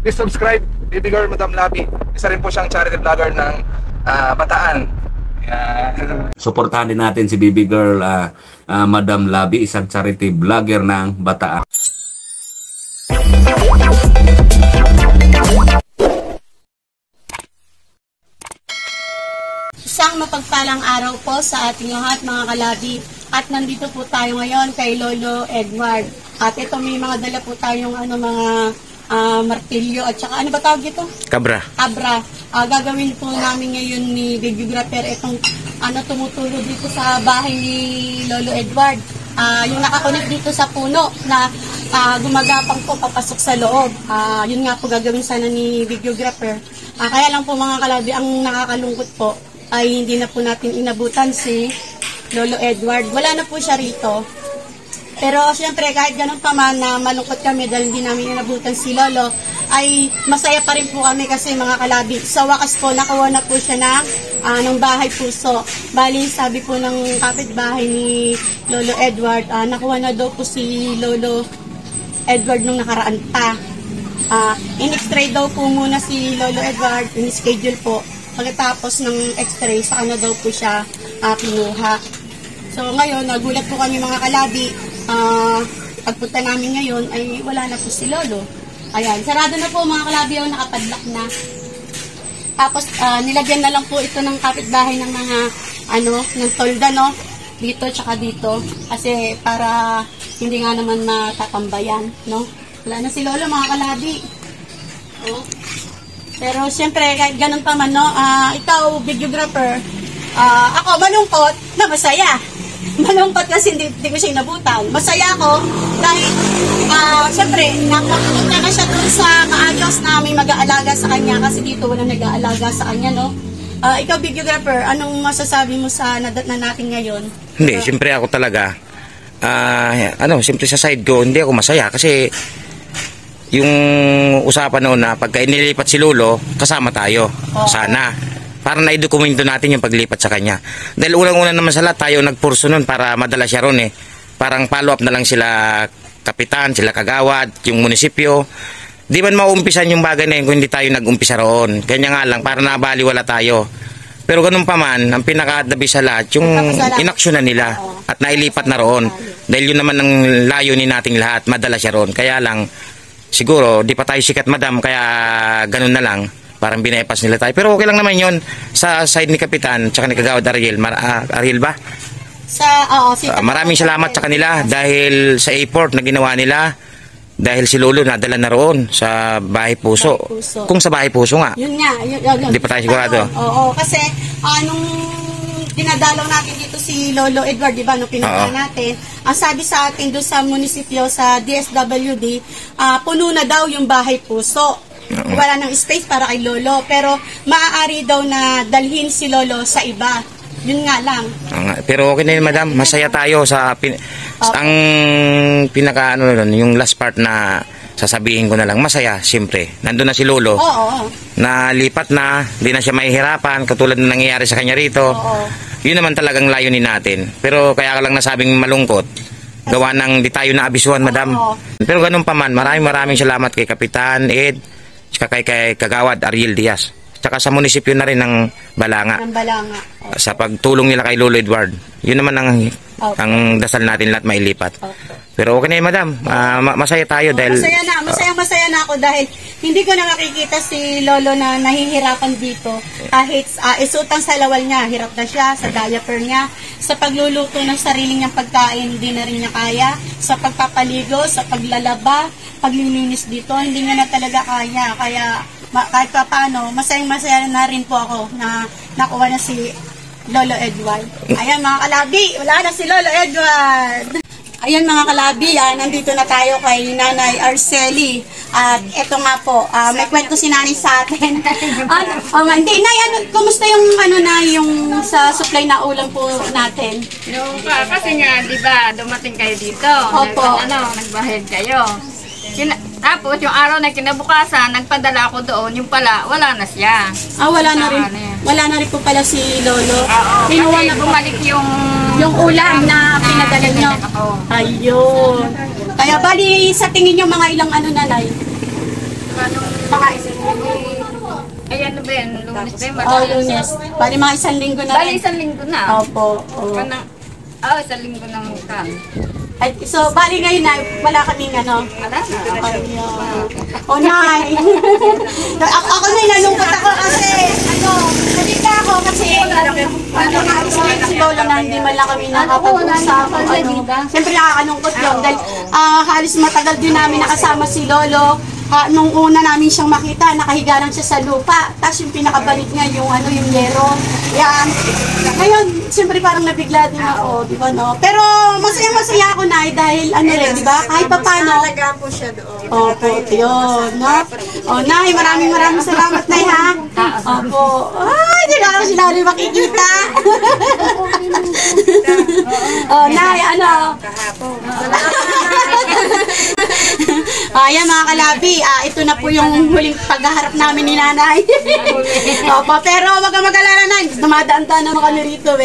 please subscribe, Baby Girl Madam Labi. Isa rin po siyang charity vlogger ng Bataan. Suportahan din natin si Baby Girl Madam Labi, isang charity vlogger ng Bataan. Isang mapagpalang araw po sa ating lahat mga kalabi. At nandito po tayo ngayon kay Lolo Edward. At ito may mga dala po tayong mga martilyo at saka ano ba tawag ito? Kabra. Kabra. Gagawin po namin ngayon ni videographer itong tumutulo dito sa bahay ni Lolo Edward. Yung nakakunik dito sa puno na gumagapang po papasok sa loob. Yun nga po gagawin sana ni videographer. Kaya lang po mga kalabi, ang nakakalungkot po ay hindi na po natin inabutan si Lolo Edward. Wala na po siya rito. Pero siyempre kahit ganun pa man na malungkot kami dahil hindi namin inabutan si Lolo, ay masaya pa rin po kami kasi mga kalabi. Sa wakas po, nakuha na po siya ng bahay puso. Bali, sabi po ng kapitbahay ni Lolo Edward, nakuha na daw po si Lolo Edward nung nakaraan pa. In-x-ray daw po muna si Lolo Edward, in-schedule po. Pagkatapos ng x-ray, saka na daw po siya kinuha. So ngayon, nagulat po kami mga kalabi. Pagpunta namin ngayon, ay wala na po si Lolo. Ayan, sarado na po mga kalabi, nakapadlock na. Tapos nilagyan na lang po ito ng kapitbahay ng mga ng tolda, no? Dito tsaka dito. Kasi para hindi nga naman matatambayan, no? Wala na si Lolo mga kalabi. Oh. Pero siyempre, kahit ganun pa man, no? Ikaw, videographer, ako malungkot na masaya. Malungkot kasi hindi ko siya inabutan. Masaya ako dahil, siyempre, nakapunta na siya dun sa maayos na may mag-aalaga sa kanya kasi dito walang nag-aalaga sa kanya, no? Ikaw, videographer, anong masasabi mo sa nadatnan natin ngayon? Hindi, siyempre ako talaga, siyempre sa side ko, hindi ako masaya kasi yung usapan noon na pagka inilipat si Lolo, kasama tayo. Sana. Para na-dokumento natin yung paglipat sa kanya. Dahil unang-una naman sa lahat, tayo nagpurso nun para madala siya ron eh. Parang follow-up na lang sila kapitan, sila kagawad, yung munisipyo. Di man maumpisan yung bagay na yun kung hindi tayo nag-umpisa roon. Kanya nga lang, para nabaliwala tayo. Pero ganun pa man, ang pinaka-dabi sa lahat, yung inaksyonan nila at nailipat na roon. Dahil yun naman ang layunin nating lahat, madala siya roon. Kaya lang, siguro, di pa tayo sikat madam, kaya ganun na lang. Parang binaypas nila tayo. Pero okay lang naman yun sa side ni Kapitan, tsaka ni Kagawad Ariel. Ariel ba? Maraming salamat sa kanila dahil sa airport na ginawa nila. Dahil si Lolo nadala na roon sa Bahay Puso. Kung sa Bahay Puso nga. Yun nga. Hindi pa tayo sigurado. Oo, kasi nung dinadalaw natin dito si Lolo Edward, di ba, nung pinunta natin, ang sabi sa atin doon sa munisipyo, sa DSWD, puno na daw yung Bahay Puso. Wala nang space para kay Lolo, pero maaari daw na dalhin si Lolo sa iba. Yun nga lang. Pero okay na yun, madam. Masaya tayo sa ang pinaka yung last part na sasabihin ko na lang. Masaya, siyempre. Nandun na si Lolo. Nalipat na, hindi na siya mahihirapan katulad ng nangyayari sa kanya rito. Yun naman talagang layunin natin. Pero kaya ka lang nasabing malungkot. Gawa ng di tayo naabisuhan, madam. Pero ganun pa man, maraming salamat kay Kapitan Ed, tsaka kay Kagawad Ariel Diaz, tsaka sa munisipyo na rin ng Balanga. Sa pagtulong nila kay Lolo Edward. Yun naman ang dasal natin lahat mailipat. Pero okay na yun, madam. Masaya tayo dahil... Masaya na ako dahil hindi ko na nakikita si Lolo na nahihirapan dito. Kahit isutang sa lawal niya, hirap na siya, sa diaper niya, sa pagluluto ng sarili niyang pagkain, hindi na rin niya kaya, sa pagpapaligo, sa paglalaba, paglilinis dito, hindi niya na talaga kaya. Kaya kahit pa paano, masayang-masaya na rin po ako na nakuha na si Lolo Edward. Ayan mga kalabi, wala na si Lolo Edward. Ayan mga kalabi, nandito na tayo kay Nanay Arceli. At eto nga po, may kwento si Nanay sa atin. Hindi, Nay, kumusta yung yung sa supply na ulam po natin? Kasi nga, di ba, dumating kayo dito. Opo. Nagbahid kayo. Tapos yung araw na kinabukasan, nagpadala ako doon, yung pala, wala na siya. Wala na rin. Wala na rin po pala si Lolo. Kinuha na bumalik yung ulam na pinadala nyo. Ayun. Kaya bali sa tingin nyo mga ilang Nanay? mga Ayan na ba yan? Lunes ba yan? Oh, Lunes. Bali mga isang linggo na Bali, rin. isang linggo na. Opo. Oh. Isang linggo na mo ka. At, so, bali ngayon na, wala kaming ano. Wala na. Oh, Nay. ako na, nalungkot ako kasi, nalita ako kasi, si Lola na hindi man lang kami nakapag-usap. Siyempre nakakalungkot yun dahil halos matagal din namin nakasama si Lolo. Nung una namin siyang makita, nakahiga lang siya sa lupa. Tapos yung pinakabalit nga, yung yero. Yan. Ngayon, siyempre parang nabigla din ako, di ba, no? Pero masaya ako, Nay, dahil rin, di ba? Kahit pa paano. Talaga po siya doon. Opo, yun, no? O, Nay, maraming salamat, Nay, ha? Opo. Ay, di na ako sila rin makikita. Nay, ano? Ayan, mga kalabi, ito na po yung huling paghaharap namin ni Nanay. Opo, pero wag kang mag-alala, Nay. Dumadaan-daan naman kami rito,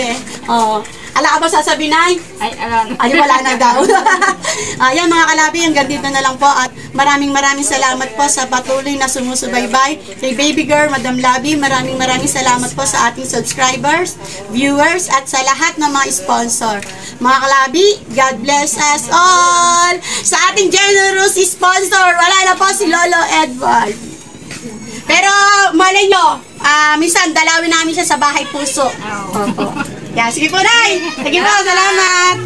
Ala ka ba sasabihin, Nay? Ay, alam. Ay, wala na daw. Ayan, mga kalabi, hanggang dito na lang po. At maraming salamat po sa patuloy na sumusubaybay kay Baby Girl, Madam Labi. Maraming salamat po sa ating subscribers, viewers, at sa lahat ng mga sponsor. Mga kalabi, God bless us all! Sa ating generous sponsor, wala na po si Lolo Edward. Pero, malay nyo, minsan dalawin namin siya sa bahay puso. Opo. Yeah, sige po, Nay. Sige po, salamat.